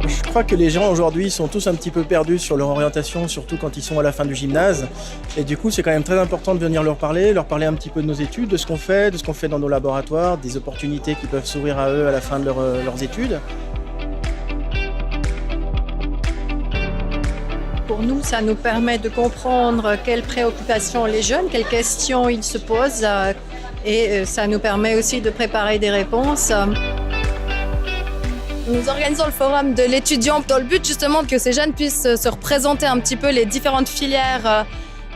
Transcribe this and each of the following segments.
Je crois que les gens aujourd'hui sont tous un petit peu perdus sur leur orientation, surtout quand ils sont à la fin du gymnase. Et du coup, c'est quand même très important de venir leur parler un petit peu de nos études, de ce qu'on fait dans nos laboratoires, des opportunités qui peuvent s'ouvrir à eux à la fin de leurs études. Pour nous, ça nous permet de comprendre quelles préoccupations les jeunes, quelles questions ils se posent et ça nous permet aussi de préparer des réponses. Nous organisons le forum de l'étudiant dans le but justement que ces jeunes puissent se représenter un petit peu les différentes filières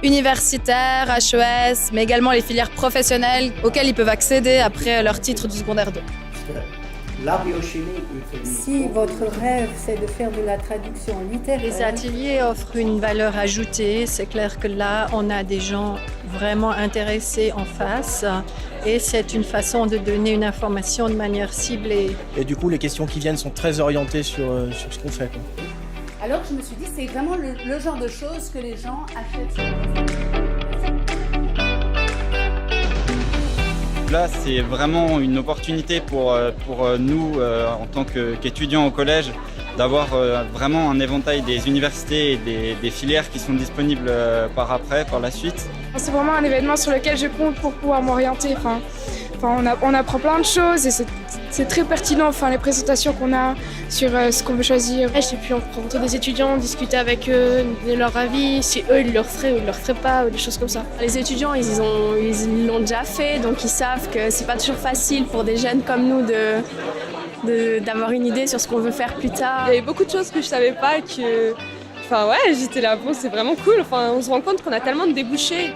universitaires, HES, mais également les filières professionnelles auxquelles ils peuvent accéder après leur titre du secondaire 2. La biochimie. Si votre rêve, c'est de faire de la traduction littéraire... Les ateliers offrent une valeur ajoutée. C'est clair que là, on a des gens vraiment intéressés en face et c'est une façon de donner une information de manière ciblée. Et du coup, les questions qui viennent sont très orientées sur ce qu'on fait, quoi. Alors je me suis dit, c'est vraiment le genre de choses que les gens achètent. Là, c'est vraiment une opportunité pour nous, en tant qu'étudiants au collège, d'avoir vraiment un éventail des universités et des filières qui sont disponibles par la suite. C'est vraiment un événement sur lequel je compte pour pouvoir m'orienter. On apprend plein de choses et c'est très pertinent, les présentations qu'on a sur ce qu'on veut choisir. J'ai pu rencontrer des étudiants, discuter avec eux de leur avis, si eux ils le referaient ou ils le referaient pas, ou des choses comme ça. Les étudiants, ils l'ont déjà fait, donc ils savent que c'est pas toujours facile pour des jeunes comme nous d'avoir une idée sur ce qu'on veut faire plus tard. Il y avait beaucoup de choses que je savais pas que... j'étais là, bon, c'est vraiment cool. On se rend compte qu'on a tellement de débouchés.